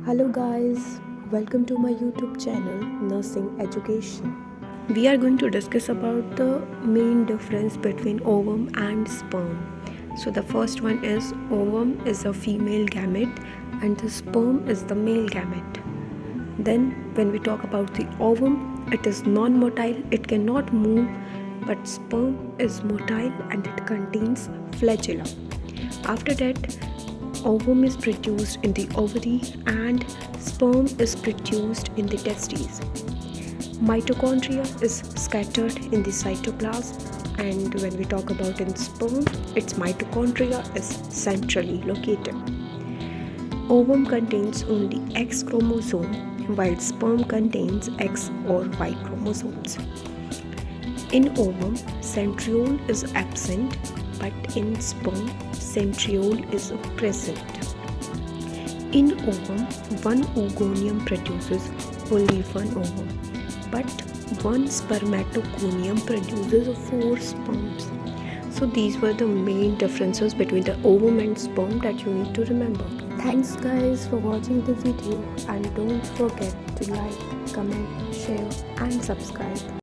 Hello guys, welcome to my YouTube channel Nursing Education. We are going to discuss about the main difference between ovum and sperm. So the first one is ovum is a female gamete and the sperm is the male gamete. Then when we talk about the ovum, it is non-motile, it cannot move, but sperm is motile and it contains flagella. After that, ovum is produced in the ovary and sperm is produced in the testes. Mitochondria is scattered in the cytoplasm, and when we talk about in sperm, its mitochondria is centrally located. Ovum contains only X chromosome while sperm contains X or Y chromosomes. In ovum, centriole is absent, but in sperm, centriole is present. In ovum, one oogonium produces only one ovum, but one spermatogonium produces 4 sperms. So these were the main differences between the ovum and sperm that you need to remember. Thanks guys for watching the video, and don't forget to like, comment, share and subscribe.